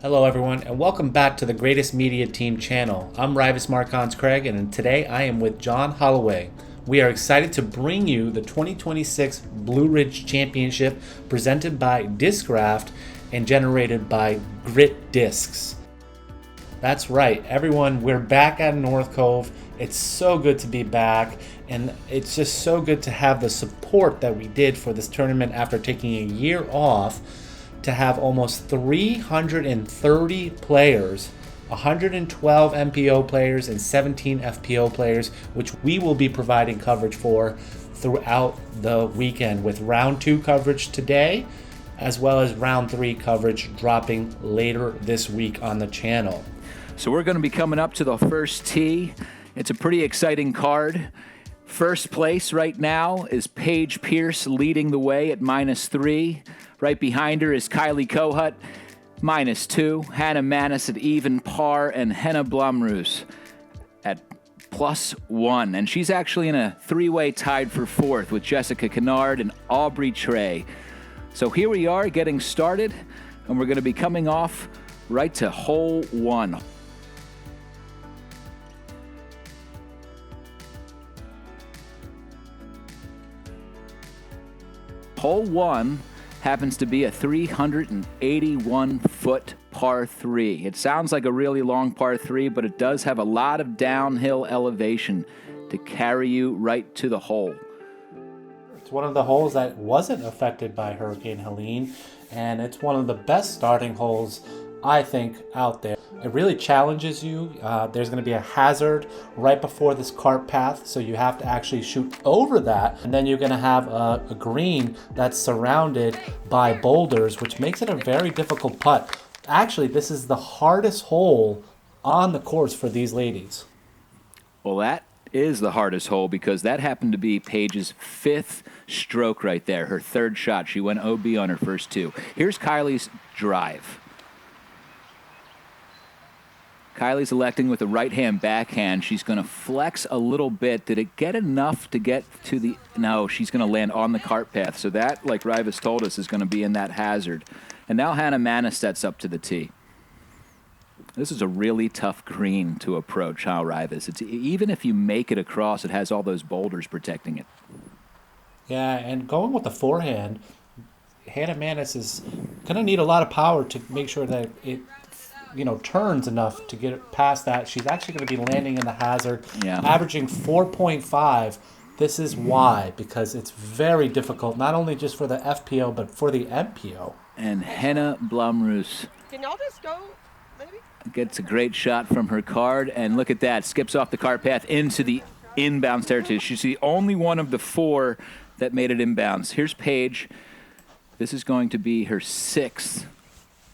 Hello everyone, and welcome back to the Greatest Media Team channel. I'm Raivis Markons-Craig, and today I am with John Holloway. We are excited to bring you the 2026 Blue Ridge Championship presented by Discraft and generated by Grip Discs. That's right, everyone, we're back at North Cove. It's so good to be back, and it's just so good to have the support that we did for this tournament after taking a year off, to have almost 330 players, 112 MPO players and 17 FPO players, which we will be providing coverage for throughout the weekend, with round 2 coverage today, as well as round 3 coverage dropping later this week on the channel. So we're going to be coming up to the first tee. It's a pretty exciting card. First place right now is Paige Pierce leading the way at -3. Right behind her is Kylie Kohut, -2. Hannah Manis at even par, and Henna Blomroos at +1. And she's actually in a 3-way tied for 4th with Jessica Kennard and Aubrey Trey. So here we are getting started, and we're going to be coming off right to hole 1. Hole 1 happens to be a 381-foot par 3. It sounds like a really long par 3, but it does have a lot of downhill elevation to carry you right to the hole. It's one of the holes that wasn't affected by Hurricane Helene, and it's one of the best starting holes, I think, out there. It really challenges you. There's going to be a hazard right before this cart path, so you have to actually shoot over that, and then you're going to have a green that's surrounded by boulders, which makes it a very difficult putt. Actually, this is the hardest hole on the course for these ladies. Well, that is the hardest hole because that happened to be Paige's 5th stroke right there, her 3rd shot. She went OB on her first 2. Here's Kylie's drive. Kylie's electing with a right-hand backhand. She's going to flex a little bit. Did it get enough to get to the... No, she's going to land on the cart path. So that, like Raivis told us, is going to be in that hazard. And now Hannah Manis sets up to the tee. This is a really tough green to approach, huh, Raivis? Even if you make it across, it has all those boulders protecting it. Yeah, and going with the forehand, Hannah Manis is going to need a lot of power to make sure that it turns enough to get it past that. She's actually going to be landing in the hazard, averaging 4.5. This is why, because it's very difficult, not only just for the FPO, but for the MPO. And Henna Blomroos. Can y'all just go, maybe? Gets a great shot from her card, and look at that. Skips off the cart path into the inbounds territory. She's the only one of the 4 that made it inbounds. Here's Paige. This is going to be her 6th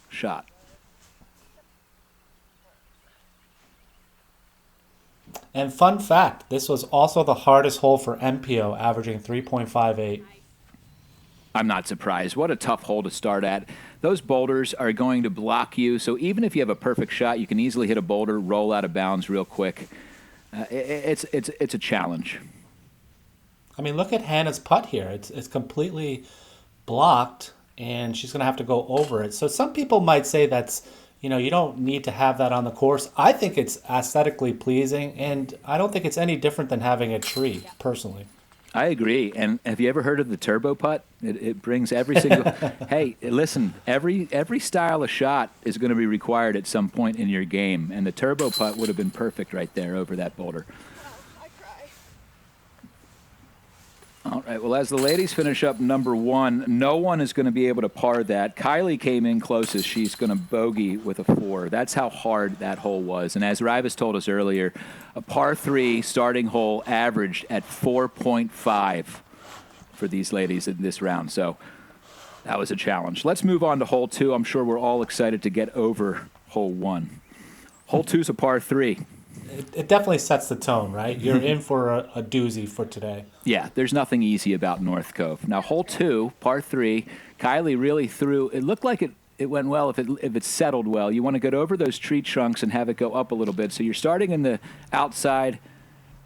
shot. And fun fact, this was also the hardest hole for MPO, averaging 3.58. I'm not surprised. What a tough hole to start at. Those boulders are going to block you, so even if you have a perfect shot, you can easily hit a boulder, roll out of bounds real quick. It's a challenge. I mean, look at Hannah's putt here. It's completely blocked, and she's going to have to go over it. So some people might say that's... you don't need to have that on the course. I think it's aesthetically pleasing, and I don't think it's any different than having a tree, personally. I agree. And have you ever heard of the turbo putt? It brings every single... Hey, listen, every style of shot is going to be required at some point in your game, and the turbo putt would have been perfect right there over that boulder. All right, well, as the ladies finish up number 1, no one is going to be able to par that. Kylie came in closest. She's going to bogey with a 4. That's how hard that hole was. And as Raivis told us earlier, a par 3 starting hole averaged at 4.5 for these ladies in this round. So that was a challenge. Let's move on to hole 2. I'm sure we're all excited to get over hole 1. Hole 2 is a par 3. It definitely sets the tone, right? You're in for a doozy for today. Yeah, there's nothing easy about North Cove. Now, hole 2, par 3, Kylie really threw. It looked like it went well if it settled well. You want to get over those tree trunks and have it go up a little bit. So you're starting in the outside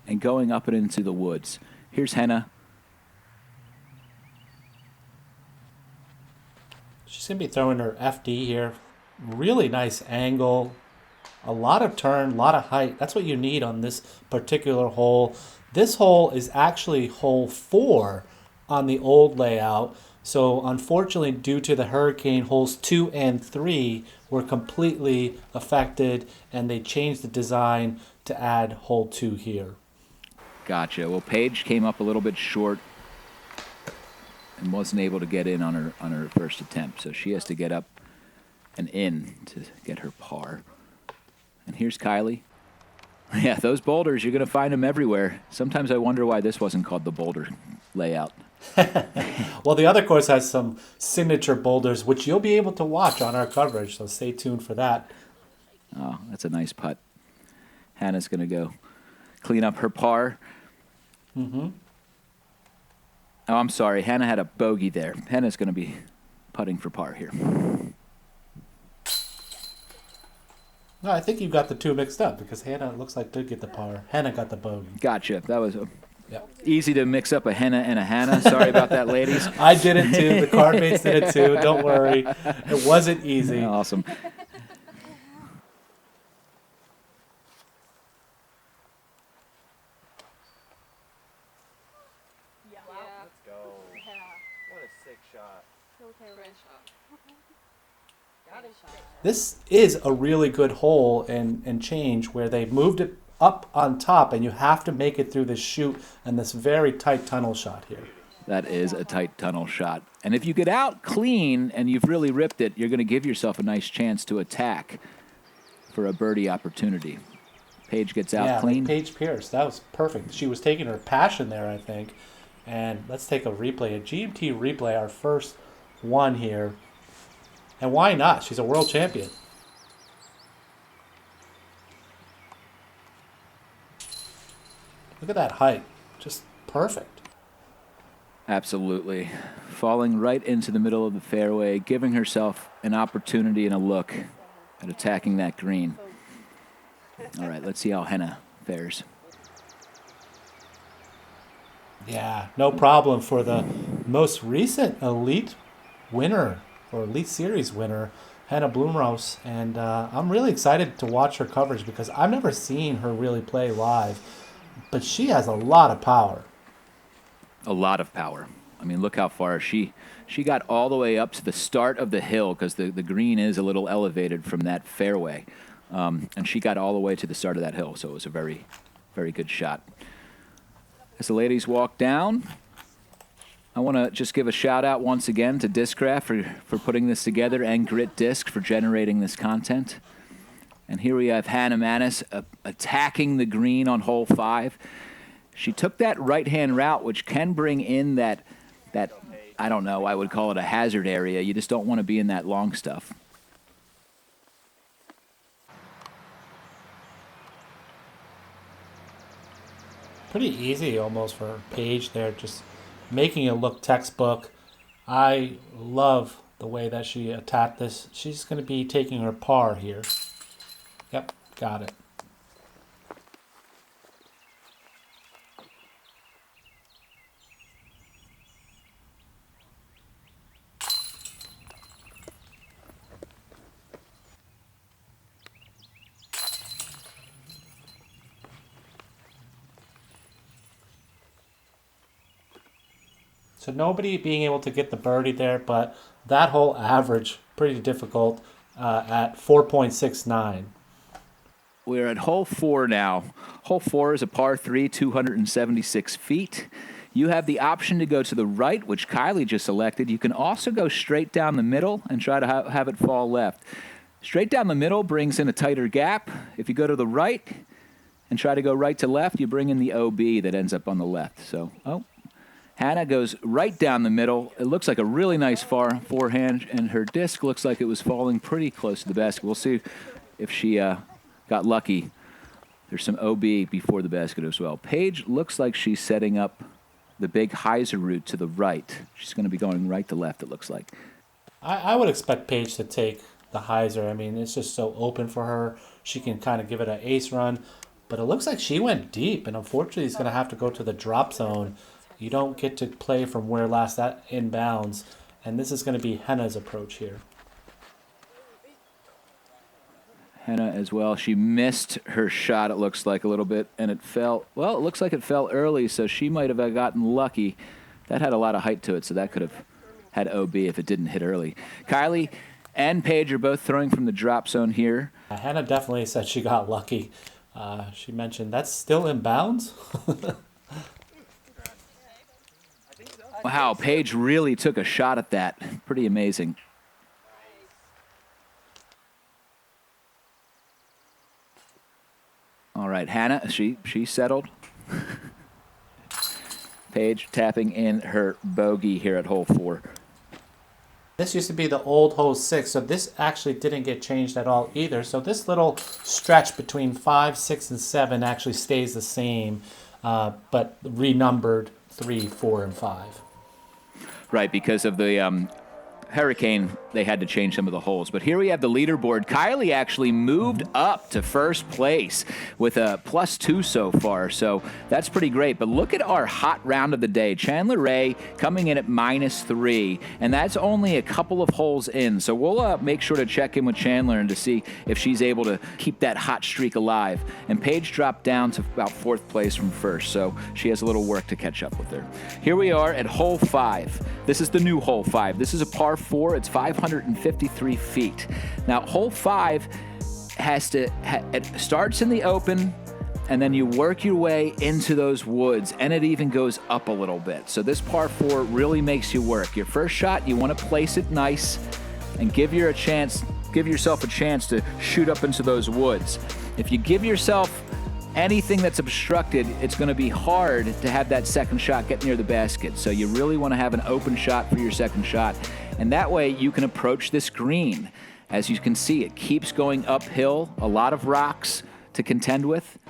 and going up and into the woods. Here's Henna. She's going to be throwing her FD here. Really nice angle, a lot of turn, a lot of height. That's what you need on this particular hole. This hole is actually hole 4 on the old layout. So unfortunately, due to the hurricane, holes 2 and 3 were completely affected, and they changed the design to add hole 2 here. Gotcha. Well, Paige came up a little bit short and wasn't able to get in on her first attempt, so she has to get up and in to get her par. And here's Kylie. Yeah, those boulders, you're going to find them everywhere. Sometimes I wonder why this wasn't called the boulder layout. Well, the other course has some signature boulders, which you'll be able to watch on our coverage, so stay tuned for that. Oh, that's a nice putt. Hannah's going to go clean up her par. Mm-hmm. Oh, I'm sorry. Hannah had a bogey there. Hannah's going to be putting for par here. No, I think you got the two mixed up because Hannah looks like did get the par. Hannah got the bogey. Gotcha. That was Yep. easy to mix up a henna and a Hannah. Sorry about that, ladies. I did it too. The card mates did it too. Don't worry. It wasn't easy. Awesome. Let's go. What a sick shot. This is a really good hole and change where they moved it up on top, and you have to make it through this chute and this very tight tunnel shot here. That is a tight tunnel shot. And if you get out clean and you've really ripped it, you're going to give yourself a nice chance to attack for a birdie opportunity. Paige gets out clean. Like Paige Pierce. That was perfect. She was taking her passion there, I think. And let's take a replay, a GMT replay, our first one here. And why not? She's a world champion. Look at that height. Just perfect. Absolutely. Falling right into the middle of the fairway, giving herself an opportunity and a look at attacking that green. All right, let's see how Henna fares. Yeah, no problem for the most recent Elite winner, or Elite Series winner, Hannah Blomroos. And I'm really excited to watch her coverage because I've never seen her really play live. But she has a lot of power. A lot of power. I mean, look how far she got all the way up to the start of the hill because the green is a little elevated from that fairway. And she got all the way to the start of that hill, so it was a very, very good shot. As the ladies walk down, I want to just give a shout-out once again to Discraft for putting this together and Grit Disc for generating this content. And here we have Hannah Manis attacking the green on hole 5. She took that right-hand route, which can bring in that, I don't know, I would call it a hazard area. You just don't want to be in that long stuff. Pretty easy almost for Paige there, just making it look textbook. I love the way that she attacked this. She's going to be taking her par here. Yep, got it. So nobody being able to get the birdie there, but that whole average pretty difficult at 4.69. We're at hole 4 now. Hole 4 is a par 3, 276 feet. You have the option to go to the right, which Kylie just selected. You can also go straight down the middle and try to have it fall left. Straight down the middle brings in a tighter gap. If you go to the right and try to go right to left, you bring in the OB that ends up on the left. So, Hannah goes right down the middle. It looks like a really nice forehand, and her disc looks like it was falling pretty close to the basket. We'll see if she got lucky. There's some OB before the basket as well. Paige looks like she's setting up the big hyzer route to the right. She's going to be going right to left, it looks like. I would expect Paige to take the hyzer. I mean, it's just so open for her. She can kind of give it an ace run. But it looks like she went deep, and unfortunately he's going to have to go to the drop zone. You don't get to play from where last that inbounds, and this is going to be Henna's approach here. Hannah as well. She missed her shot, it looks like, a little bit, and it fell. Well, it looks like it fell early, so she might have gotten lucky. That had a lot of height to it, so that could have had OB if it didn't hit early. Kylie and Paige are both throwing from the drop zone here. Hannah definitely said she got lucky. She mentioned that's still in bounds. Wow, Paige really took a shot at that. Pretty amazing. All right, Hannah, she settled. Paige tapping in her bogey here at hole 4. This used to be the old hole 6, so this actually didn't get changed at all either. So this little stretch between 5, 6, and 7 actually stays the same, but renumbered 3, 4, and 5. Right, because of the hurricane, they had to change some of the holes. But here we have the leaderboard. Kylie actually moved up to first place with a +2 so far, so that's pretty great. But look at our hot round of the day. Chandler Ray coming in at -3, and that's only a couple of holes in. So we'll make sure to check in with Chandler and to see if she's able to keep that hot streak alive. And Paige dropped down to about 4th place from first, so she has a little work to catch up with her. Here we are at hole 5. This is the new hole 5. This is a par 4. It's 553 feet. Now, hole 5 it starts in the open, and then you work your way into those woods, and it even goes up a little bit. So this par 4 really makes you work. Your first shot, you want to place it nice and give yourself a chance to shoot up into those woods. If you give yourself anything that's obstructed, it's going to be hard to have that second shot get near the basket. So you really want to have an open shot for your second shot. And that way you can approach this green. As you can see, it keeps going uphill, a lot of rocks to contend with.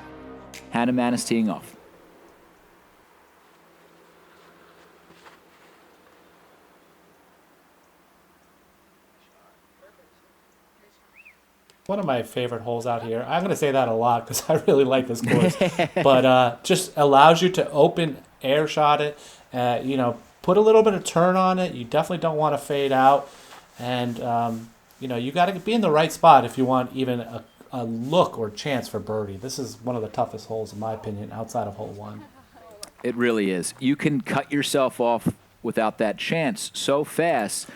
Hannah Manis teeing off. One of my favorite holes out here. I'm going to say that a lot because I really like this course. But just allows you to open air shot it, put a little bit of turn on it. You definitely don't want to fade out. And, you got to be in the right spot if you want even a look or chance for birdie. This is one of the toughest holes, in my opinion, outside of hole 1. It really is. You can cut yourself off without that chance so fast.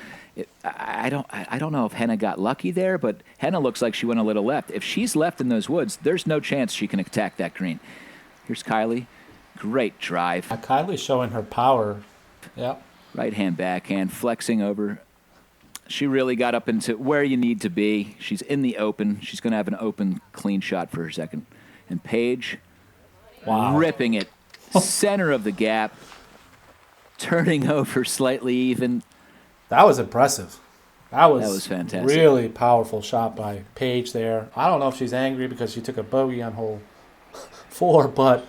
I don't know if Hannah got lucky there, but Hannah looks like she went a little left. If she's left in those woods, there's no chance she can attack that green. Here's Kylie. Great drive. Kylie's showing her power. Yep. Right hand, backhand, flexing over. She really got up into where you need to be. She's in the open. She's going to have an open, clean shot for her second. And Paige, ripping it. Center of the gap. Turning over slightly even. That was impressive. That was fantastic. Really powerful shot by Paige there. I don't know if she's angry because she took a bogey on hole 4, but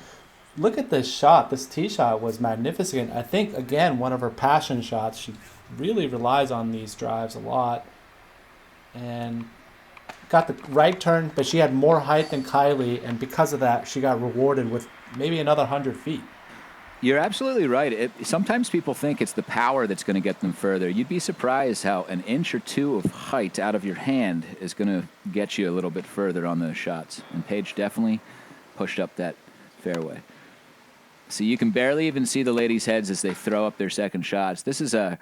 look at this shot. This tee shot was magnificent. I think, again, one of her passion shots. She really relies on these drives a lot. And got the right turn, but she had more height than Kylie, and because of that, she got rewarded with maybe another 100 feet. You're absolutely right. Sometimes people think it's the power that's going to get them further. You'd be surprised how an inch or two of height out of your hand is going to get you a little bit further on those shots. And Paige definitely pushed up that fairway. So you can barely even see the ladies' heads as they throw up their second shots. This is our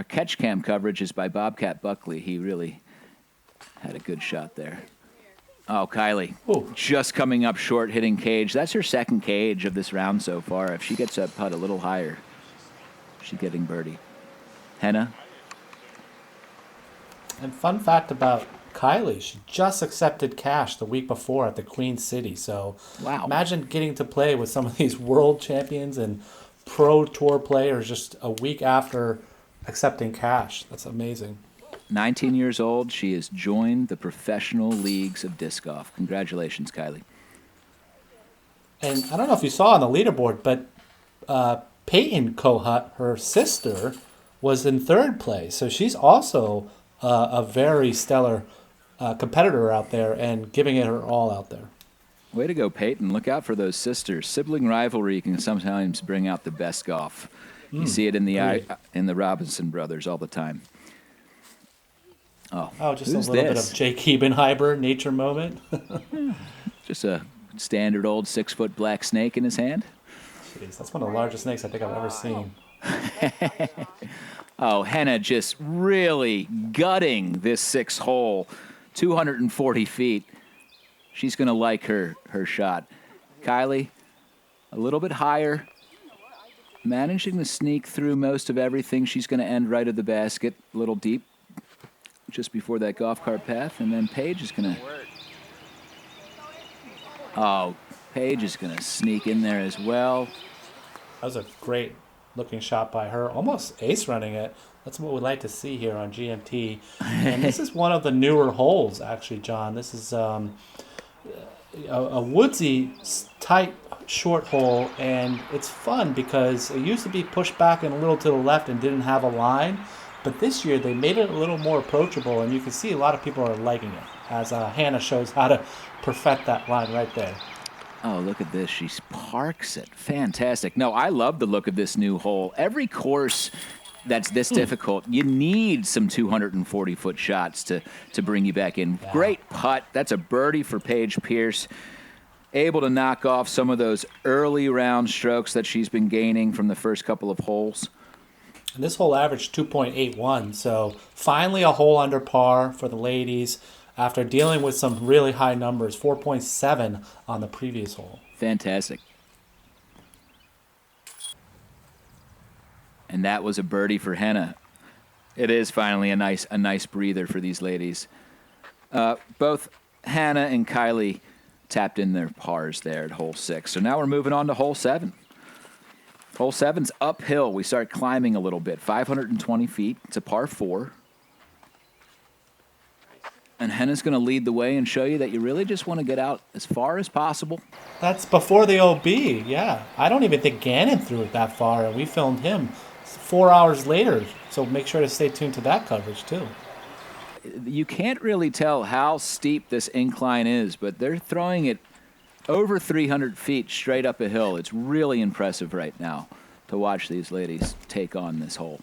catch cam coverage is by Bobcat Buckley. He really had a good shot there. Oh, Kylie, just coming up short, hitting cage. That's her second cage of this round so far. If she gets that putt a little higher, she's getting birdie. Hannah? And fun fact about Kylie, she just accepted cash the week before at the Queen City. So imagine getting to play with some of these world champions and pro tour players just a week after accepting cash. That's amazing. 19 years old, she has joined the professional leagues of disc golf. Congratulations, Kylie. And I don't know if you saw on the leaderboard, but Peyton Kohut, her sister, was in 3rd place. So she's also a very stellar competitor out there and giving it her all out there. Way to go, Peyton. Look out for those sisters. Sibling rivalry can sometimes bring out the best golf. You see it in the Robinson brothers all the time. Oh, just a who's little this? bit of Jake Hebenheimer nature moment. Just a standard old 6-foot black snake in his hand. Jeez, that's one of the largest snakes I think I've ever seen. Oh, Henna just really gutting this 6 hole, 240 feet. She's going to like her shot. Kylie, a little bit higher, managing to sneak through most of everything. She's going to end right at the basket, a little deep, just before that golf cart path. And then Paige is going to... Oh, Paige is going to sneak in there as well. That was a great looking shot by her, almost ace running it. That's what we like to see here on GMT. And this is one of the newer holes, actually, John. This is a woodsy, tight, short hole, and it's fun because it used to be pushed back and a little to the left and didn't have a line. But this year they made it a little more approachable, and you can see a lot of people are liking it, as Hannah shows how to perfect that line right there. Oh, look at this. She parks it. Fantastic. No, I love the look of this new hole. Every course that's this difficult, you need some 240-foot shots to bring you back in. Yeah. Great putt. That's a birdie for Paige Pierce. Able to knock off some of those early round strokes that she's been gaining from the first couple of holes. And this hole averaged 2.81, so finally a hole under par for the ladies after dealing with some really high numbers, 4.7 on the previous hole. Fantastic. And that was a birdie for Henna. It is finally a nice breather for these ladies. Both Hannah and Kylie tapped in their pars there at hole 6. So now we're moving on to hole 7. Hole 7's uphill. We start climbing a little bit, 520 feet. It's a par 4. And Henna's going to lead the way and show you that you really just want to get out as far as possible. That's before the OB, yeah. I don't even think Gannon threw it that far, and we filmed him 4 hours later. So make sure to stay tuned to that coverage, too. You can't really tell how steep this incline is, but they're throwing it over 300 feet straight up a hill. It's really impressive right now to watch these ladies take on this hole.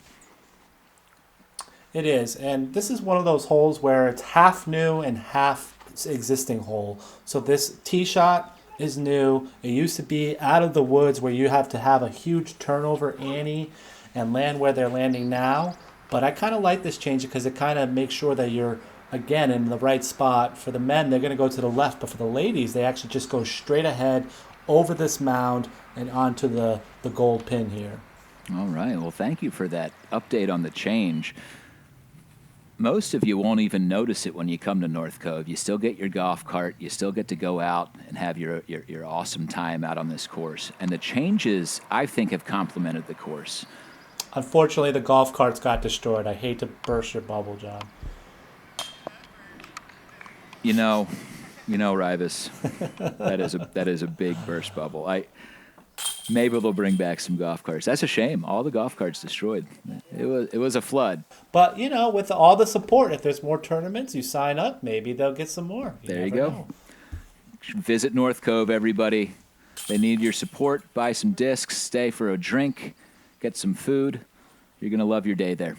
It is, and this is one of those holes where it's half new and half existing hole. So this tee shot is new. It used to be out of the woods where you have to have a huge turnover ante and land where they're landing now. But I kind of like this change because it kind of makes sure that you're, again, in the right spot. For the men, they're going to go to the left, but for the ladies, they actually just go straight ahead over this mound and onto the gold pin here. All right. Well, thank you for that update on the change. Most of you won't even notice it when you come to North Cove. You still get your golf cart. You still get to go out and have your awesome time out on this course. And the changes, I think, have complemented the course. Unfortunately, the golf carts got destroyed. I hate to burst your bubble, John. You know, Raivis, that is a big burst bubble. Maybe they'll bring back some golf carts. That's a shame. All the golf carts destroyed. It was a flood. But, with all the support, if there's more tournaments, you sign up, maybe they'll get some more. There you go. Visit North Cove, everybody. They need your support. Buy some discs, stay for a drink, get some food. You're going to love your day there.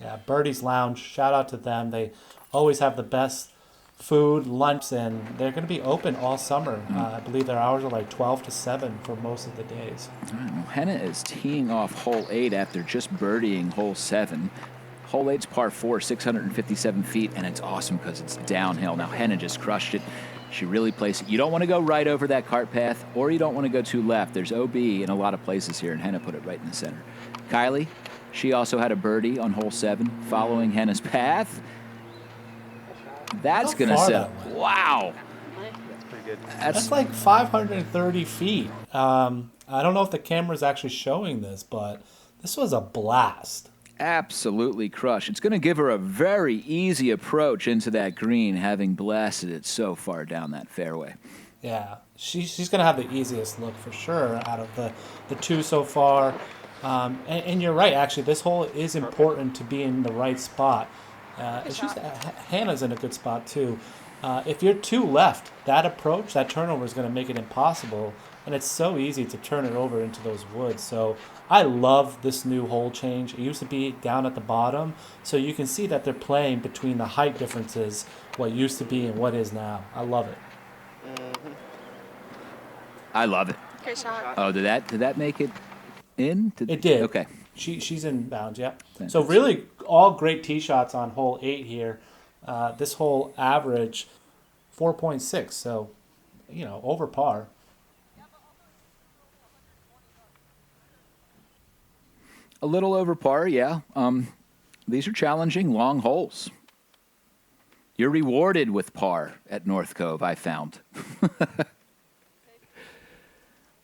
Yeah, Birdie's Lounge, shout out to them. They always have the best food, lunch, and they're going to be open all summer. I believe their hours are like 12 to 7 for most of the days. All right, well, Henna is teeing off hole 8 after just birdieing hole 7. Hole 8's par 4, 657 feet, and it's awesome because it's downhill. Now, Henna just crushed it. She really placed it. You don't want to go right over that cart path, or you don't want to go too left. There's OB in a lot of places here, and Henna put it right in the center. Kylie, she also had a birdie on hole 7, following Henna's path. That's going to set. Wow. That's pretty good. That's like 530 feet. I don't know if the camera's actually showing this, but this was a blast. Absolutely crushed. It's going to give her a very easy approach into that green, having blasted it so far down that fairway. Yeah, she's going to have the easiest look for sure out of the two so far. And you're right, actually, this hole is important to be in the right spot. Hannah's in a good spot too. If you're too left, that approach, that turnover is going to make it impossible and it's so easy to turn it over into those woods. So I love this new hole change. It used to be down at the bottom, so you can see that they're playing between the height differences, what used to be and what is now. I love it. I love it. Okay, shot. Oh, did that make it in? It did. Okay. She's in bounds, yeah. Fantastic. So really all great tee shots on hole 8 here. This hole average 4.6, so, over par. A little over par, yeah. These are challenging, long holes. You're rewarded with par at North Cove, I found.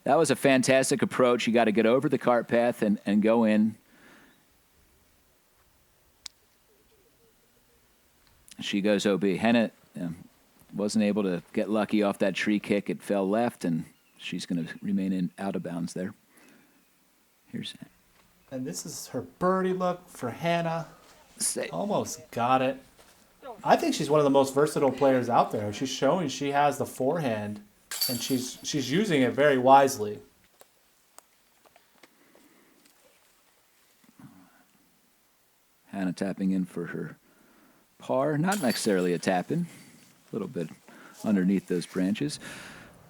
That was a fantastic approach. You got to get over the cart path and go in. She goes OB. Henna wasn't able to get lucky off that tree kick. It fell left, and she's going to remain out of bounds there. Here's it. And this is her birdie look for Hannah. Almost got it. I think she's one of the most versatile players out there. She's showing she has the forehand, and she's using it very wisely. Hannah tapping in for her par. Not necessarily a tap-in. A little bit underneath those branches.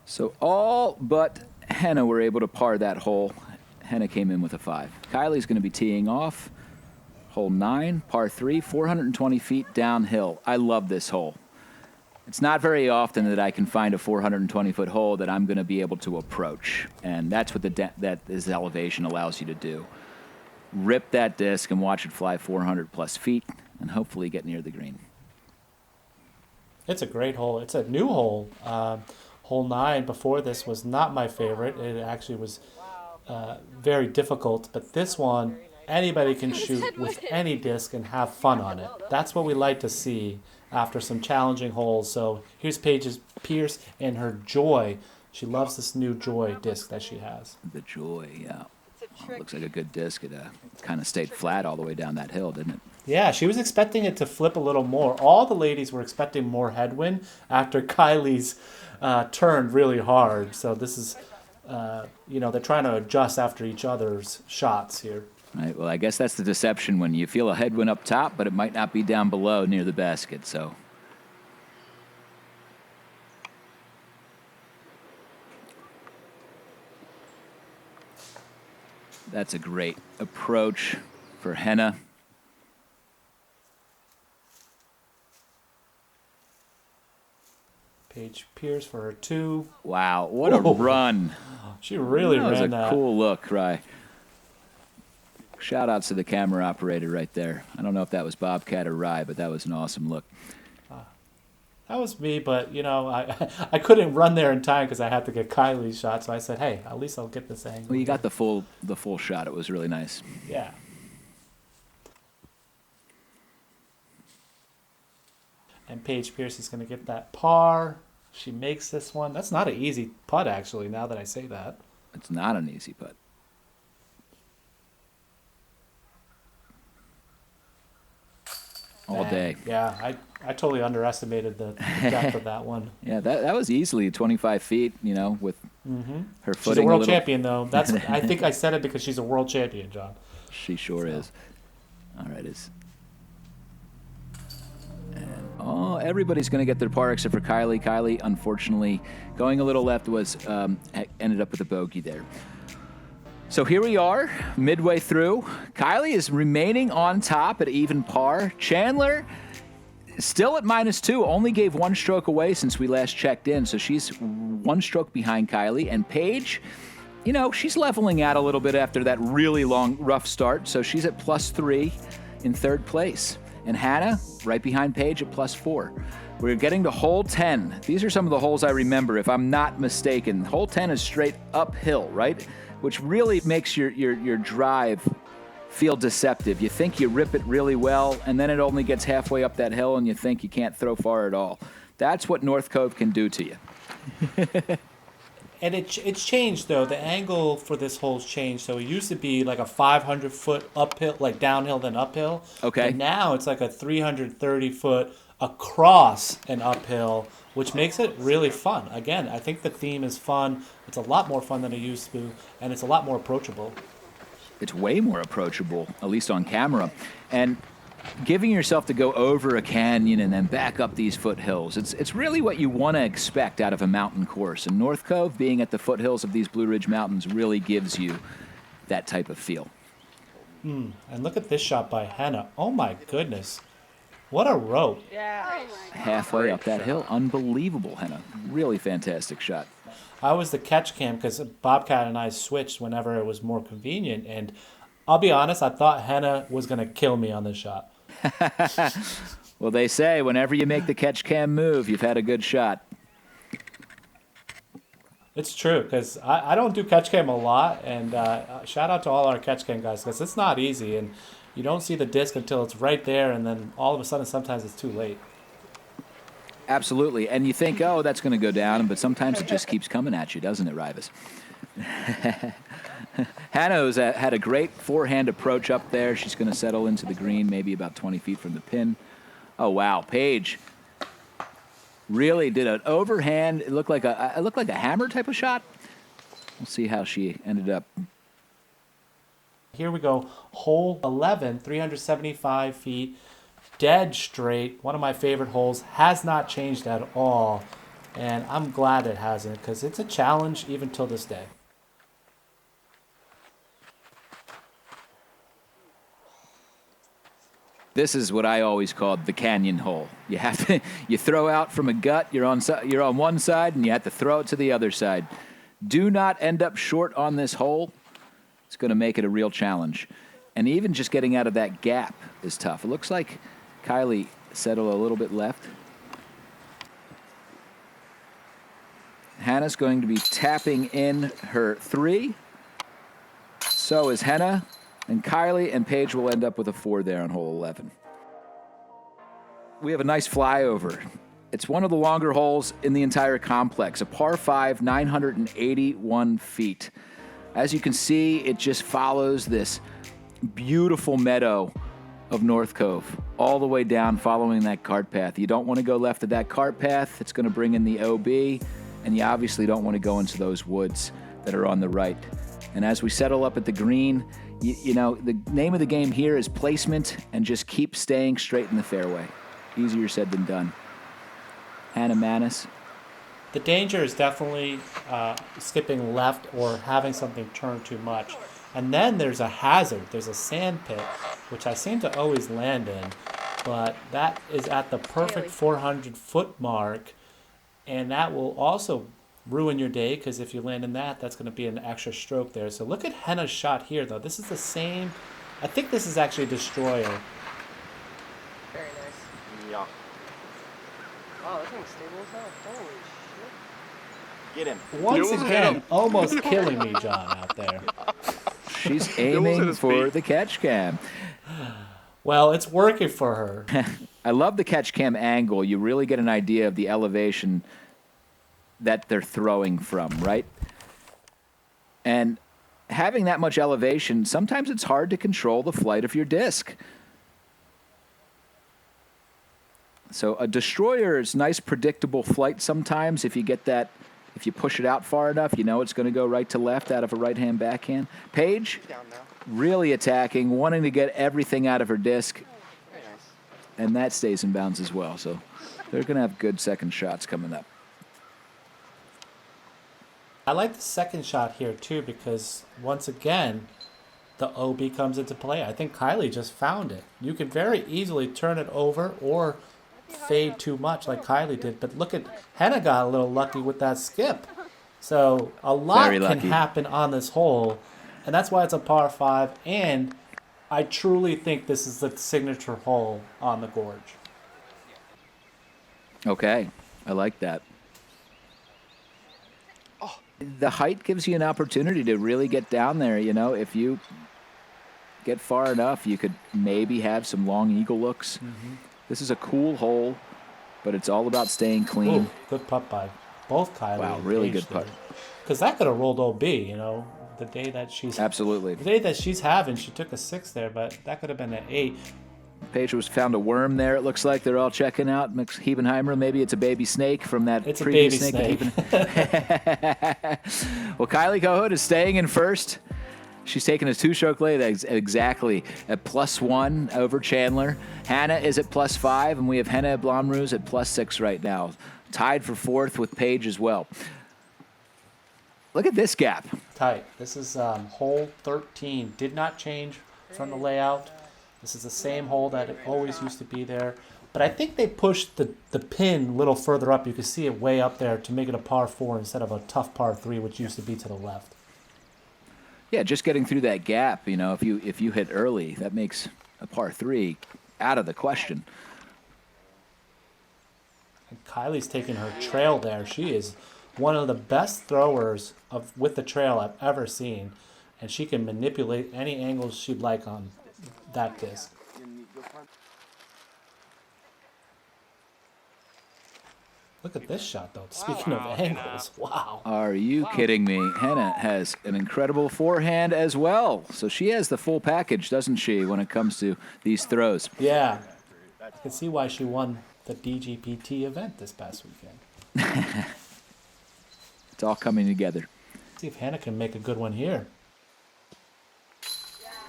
So all but Henna were able to par that hole. Henna came in with a 5. Kylie's going to be teeing off. Hole 9, par 3, 420 feet downhill. I love this hole. It's not very often that I can find a 420-foot hole that I'm going to be able to approach, and that's what that this elevation allows you to do. Rip that disc and watch it fly 400-plus feet, and hopefully get near the green. It's a great hole. It's a new hole. Hole 9 before this was not my favorite. It actually was very difficult, but this one, anybody can shoot with any disc and have fun on it. That's what we like to see after some challenging holes. So here's Paige Pierce and her Joy. She loves this new Joy disc that she has. The Joy, yeah. Well, looks like a good disc. It kind of stayed flat all the way down that hill, didn't it? Yeah, she was expecting it to flip a little more. All the ladies were expecting more headwind after Kylie's turned really hard. So this is, they're trying to adjust after each other's shots here. Right. Well, I guess that's the deception when you feel a headwind up top, but it might not be down below near the basket. So that's a great approach for Henna. Paige Pierce for her 2. Wow, what a run. She really ran that. That was a cool look, right? Shout outs to the camera operator right there. I don't know if that was Bobcat or Rye, but that was an awesome look. That was me, but I couldn't run there in time because I had to get Kylie's shot. So I said, "Hey, at least I'll get this angle." Well, you got the full shot. It was really nice. Yeah. And Paige Pierce is going to get that par. She makes this one. That's not an easy putt, actually. Now that I say that, it's not an easy putt. All day. Yeah, I totally underestimated the depth of that one. Yeah, that was easily 25 feet, with her footing. She's a world champion, though. That's I think I said it because she's a world champion, John. She sure is. All right, and everybody's going to get their par except for Kylie. Kylie, unfortunately, going a little left ended up with a bogey there. So here we are, midway through. Kylie is remaining on top at even par. Chandler still at -2, only gave 1 stroke away since we last checked in, so she's 1 stroke behind Kylie. And Paige, she's leveling out a little bit after that really long, rough start, so she's at +3 in 3rd place. And Hannah, right behind Paige at +4. We're getting to hole 10. These are some of the holes I remember, if I'm not mistaken. Hole 10 is straight uphill, right? Which really makes your drive feel deceptive. You think you rip it really well, and then it only gets halfway up that hill, and you think you can't throw far at all. That's what North Cove can do to you. And it's changed, though. The angle for this hole's changed. So it used to be like a 500-foot uphill, like downhill then uphill. Okay. And now it's like a 330-foot across an uphill, which makes it really fun. Again, I think the theme is fun. It's a lot more fun than it used to, and it's a lot more approachable. It's way more approachable, at least on camera. And giving yourself to go over a canyon and then back up these foothills, it's really what you want to expect out of a mountain course. And North Cove, being at the foothills of these Blue Ridge Mountains, really gives you that type of feel. And look at this shot by Hannah. Oh my goodness. What a rope. Yeah. Halfway up that hill. Unbelievable, Hannah. Really fantastic shot. I was the catch cam because Bobcat and I switched whenever it was more convenient. And I'll be honest, I thought Hannah was going to kill me on this shot. Well, they say whenever you make the catch cam move, you've had a good shot. It's true because I don't do catch cam a lot. And shout out to all our catch cam guys because it's not easy. And you don't see the disc until it's right there. And then all of a sudden, sometimes it's too late. Absolutely. And you think, oh, that's going to go down, but sometimes it just keeps coming at you, doesn't it, Raivis? Hannah's had a great forehand approach up there. She's going to settle into the green, maybe about 20 feet from the pin. Oh, wow. Paige really did an overhand. It looked like a hammer type of shot. We'll see how she ended up. Here we go. Hole 11, 375 feet. Dead straight, one of my favorite holes, has not changed at all, and I'm glad it hasn't because it's a challenge even till this day. This is what I always called the canyon hole. You have to, you throw out from a gut, you're on one side, and you have to throw it to the other side. Do not end up short on this hole. It's going to make it a real challenge, and even just getting out of that gap is tough. It looks like Kylie settled a little bit left. Hannah's going to be tapping in her 3. So is Hannah. And Kylie and Paige will end up with a 4 there on hole 11. We have a nice flyover. It's one of the longer holes in the entire complex. A par 5, 981 feet. As you can see, it just follows this beautiful meadow of North Cove, all the way down following that cart path. You don't want to go left of that cart path. It's going to bring in the OB, and you obviously don't want to go into those woods that are on the right. And as we settle up at the green, you know, the name of the game here is placement and just keep staying straight in the fairway. Easier said than done. Hannah Manis. The danger is definitely skipping left or having something turn too much. And then there's a hazard. There's a sand pit, which I seem to always land in. But that is at the perfect 400-foot mark. And that will also ruin your day because if you land in that, that's going to be an extra stroke there. So look at Hannah's shot here, though. This is the same. I think this is actually a destroyer. Very nice. Yeah. Oh, that thing's stable as hell. Holy shit. Get him. Once again, almost killing me, John, out there. She's aiming for the catch cam. Well, it's working for her. I love the catch cam angle. You really get an idea of the elevation that they're throwing from, right? And having that much elevation, sometimes it's hard to control the flight of your disc. So a destroyer is nice, predictable flight sometimes. If you get that, if you push it out far enough, you know it's going to go right to left out of a right-hand backhand. Paige, really attacking, wanting to get everything out of her disc. Very nice. And that stays in bounds as well. So they're going to have good second shots coming up. I like the second shot here, too, because once again, the OB comes into play. I think Kylie just found it. You can very easily turn it over or fade too much like Kylie did. But look at, Hannah got a little lucky with that skip. So a lot can happen on this hole, and that's why it's a par 5. And I truly think this is the signature hole on the Gorge. Okay, I like that. The height gives you an opportunity to really get down there. You know, if you get far enough, you could maybe have some long eagle looks. Mm-hmm. This is a cool hole, but it's all about staying clean. Ooh, good putt by both Kylie. Wow, really good putt. Because that could have rolled OB, you know, the day that she's... Absolutely. The day that she's having, she took a 6 there, but that could have been an 8. Paige was found a worm there. It looks like they're all checking out. Hebenheimer, maybe it's a baby snake from that It's a previous baby snake. Well, Kylie Kohut is staying in first. She's taking a two-stroke lead exactly at +1 over Chandler. Hannah is at +5, and we have Hannah Blomroos at +6 right now. Tied for fourth with Paige as well. Look at this gap. Tight. This is hole 13. Did not change from the layout. This is the same hole that it always used to be there. But I think they pushed the pin a little further up. You can see it way up there to make it a par 4 instead of a tough par 3, which used to be to the left. Yeah, just getting through that gap, you know, if you hit early, that makes a par 3 out of the question. And Kylie's taking her trail there. She is one of the best throwers with the trail I've ever seen, and she can manipulate any angles she'd like on that disc. Look at this shot, though. Speaking of angles, wow. Are you kidding me? Hannah has an incredible forehand as well. So she has the full package, doesn't she, when it comes to these throws? Yeah. I can see why she won the DGPT event this past weekend. It's all coming together. Let's see if Hannah can make a good one here.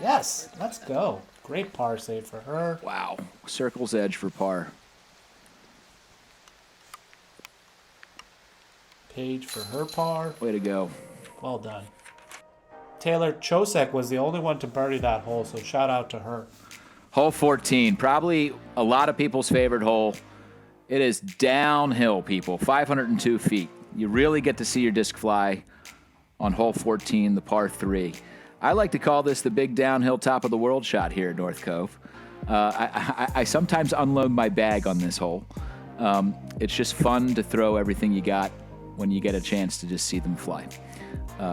Yes, let's go. Great par save for her. Wow. Circle's edge for par. Paige for her par. Way to go. Well done. Taylor Chosek was the only one to birdie that hole, so shout out to her. Hole 14, probably a lot of people's favorite hole. It is downhill, people, 502 feet. You really get to see your disc fly on hole 14, the par 3. I like to call this the big downhill top of the world shot here at North Cove. I sometimes unload my bag on this hole. It's just fun to throw everything you got when you get a chance to just see them fly.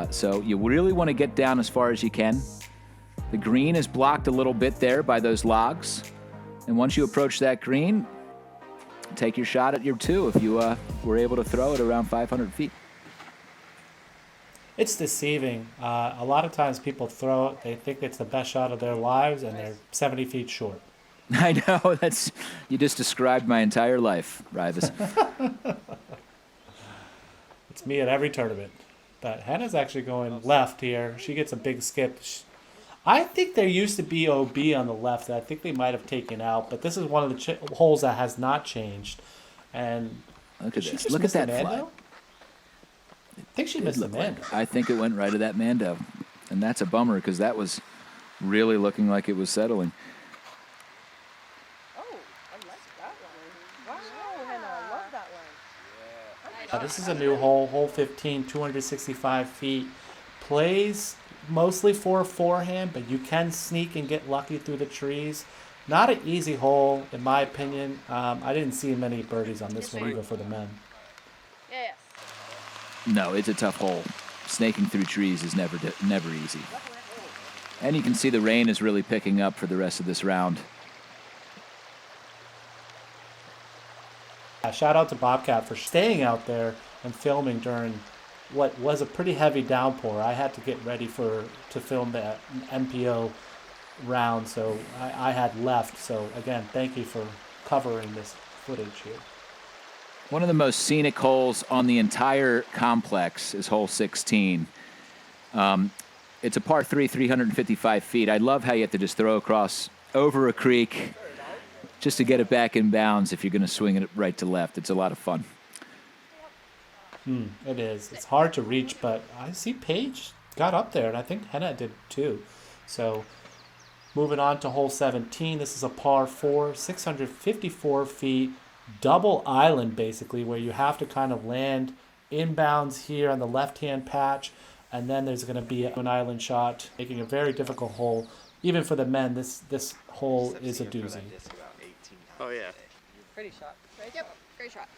So you really want to get down as far as you can. The green is blocked a little bit there by those logs. And once you approach that green, take your shot at your 2 if you were able to throw it around 500 feet. It's deceiving. A lot of times people throw it, they think it's the best shot of their lives, and they're 70 feet short. I know, you just described my entire life, Raivis. It's me at every tournament. But Hannah's actually going left here. She gets a big skip. I think there used to be OB on the left that I think they might have taken out, but this is one of the holes that has not changed. And look at this. Look at that fly. I think she missed the Mando. I think it went right at that Mando. And that's a bummer because that was really looking like it was settling. Oh, I like that one. Wow, Hannah, I love that one. This is a new hole, hole 15, 265 feet. Plays mostly for a forehand, but you can sneak and get lucky through the trees. Not an easy hole, in my opinion. I didn't see many birdies on this one, even for the men. Yeah. No, it's a tough hole. Snaking through trees is never easy. And you can see the rain is really picking up for the rest of this round. Shout out to Bobcat for staying out there and filming during what was a pretty heavy downpour. I had to get ready to film that MPO round, so I had left. So again, thank you for covering this footage here. One of the most scenic holes on the entire complex is hole 16. It's a par 3, 355 feet. I love how you have to just throw across over a creek just to get it back in bounds if you're going to swing it right to left. It's a lot of fun. It is. It's hard to reach, but I see Paige got up there, and I think Hannah did too. So moving on to hole 17, this is a par 4, 654 feet, double island basically, where you have to kind of land inbounds here on the left-hand patch, and then there's going to be an island shot, making a very difficult hole. Even for the men, this hole is a doozy. Oh, yeah. Pretty shot. Yep, great shot.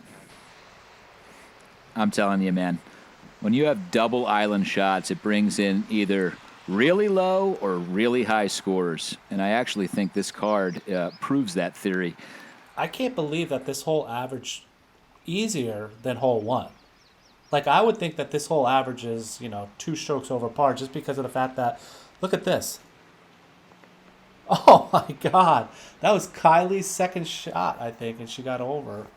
I'm telling you, man, when you have double island shots, it brings in either really low or really high scores. And I actually think this card proves that theory. I can't believe that this hole averaged easier than hole 1. Like, I would think that this hole averages, 2 strokes over par just because of the fact that, look at this. Oh my God. That was Kylie's second shot, I think, and she got over.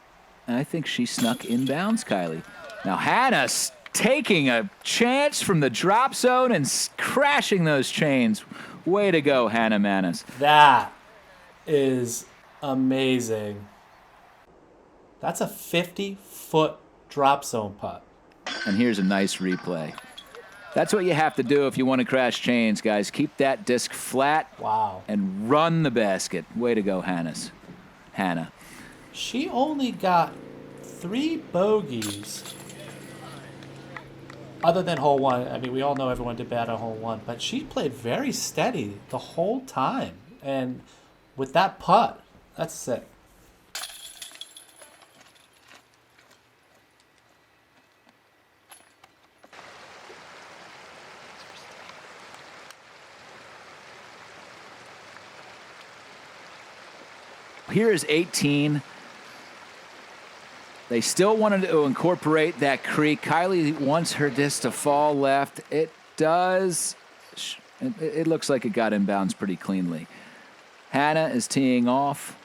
And I think she snuck inbounds, Kylie. Now Hannah's taking a chance from the drop zone and crashing those chains. Way to go, Hannah Manis. That is amazing. That's a 50-foot drop zone putt. And here's a nice replay. That's what you have to do if you want to crash chains, guys. Keep that disc flat. Wow. And run the basket. Way to go, Hannah. She only got 3 bogeys. Other than hole 1. I mean, we all know everyone did bad on hole 1, but she played very steady the whole time. And with that putt, that's sick. Here is 18. They still wanted to incorporate that creek. Kylie wants her disc to fall left. It does. It looks like it got inbounds pretty cleanly. Hannah is teeing off.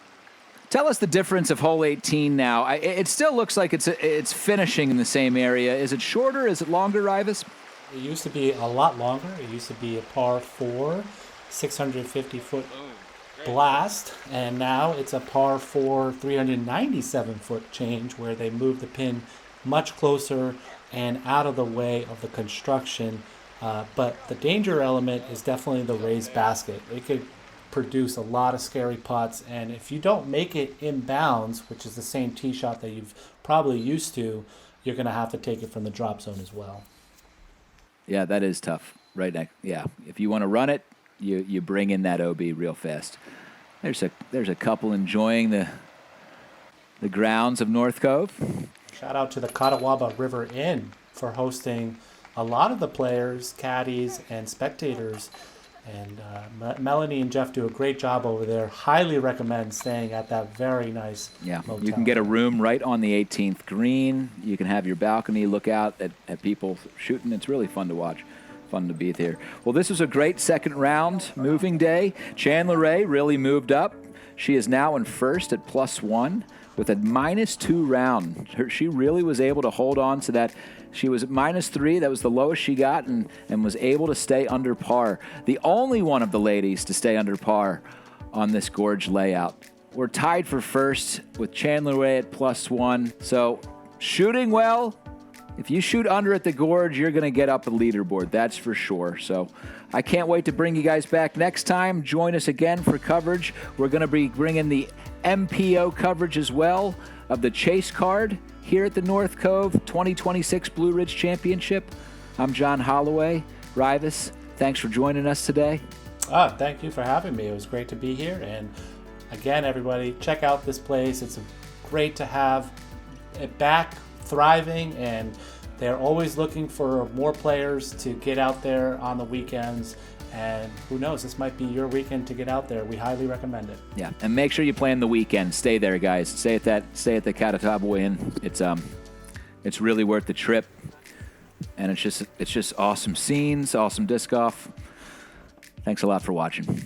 Tell us the difference of hole 18 now. It still looks like it's finishing in the same area. Is it shorter? Is it longer, Raivis? It used to be a lot longer. It used to be a par 4, 650-foot blast, and now it's a par 4, 397-foot change where they move the pin much closer and out of the way of the construction. But the danger element is definitely the raised basket. It could produce a lot of scary putts, and if you don't make it inbounds, which is the same tee shot that you've probably used to, you're going to have to take it from the drop zone as well. Yeah, that is tough. Right next. Yeah, if you want to run it, you bring in that OB real fast. There's a couple enjoying the grounds of North Cove. Shout out to the Catawba River Inn for hosting a lot of the players, caddies, and spectators. And Melanie and Jeff do a great job over there. Highly recommend staying at that very nice motel. You can get a room right on the 18th green. You can have your balcony, look out at people shooting. It's really fun to watch. Fun to be there. Well, this was a great second round moving day. Chandler Ray really moved up. She is now in first at +1 with a -2 round. She really was able to hold on to that. She was at -3. That was the lowest she got and was able to stay under par. The only one of the ladies to stay under par on this Gorge Layout. We're tied for first with Chandler Ray at +1. So shooting well. If you shoot under at the Gorge, you're going to get up a leaderboard, that's for sure. So I can't wait to bring you guys back next time. Join us again for coverage. We're going to be bringing the MPO coverage as well of the Chase Card here at the North Cove 2026 Blue Ridge Championship. I'm John Holloway. Raivis, thanks for joining us today. Thank you for having me. It was great to be here. And again, everybody, check out this place. It's great to have it back thriving, and they're always looking for more players to get out there on the weekends. And who knows, this might be your weekend to get out there. We highly recommend it. Yeah, and make sure you plan the weekend. Stay there, guys. Stay at the Catawba Inn. It's really worth the trip, and it's just awesome scenes, awesome disc golf. Thanks a lot for watching.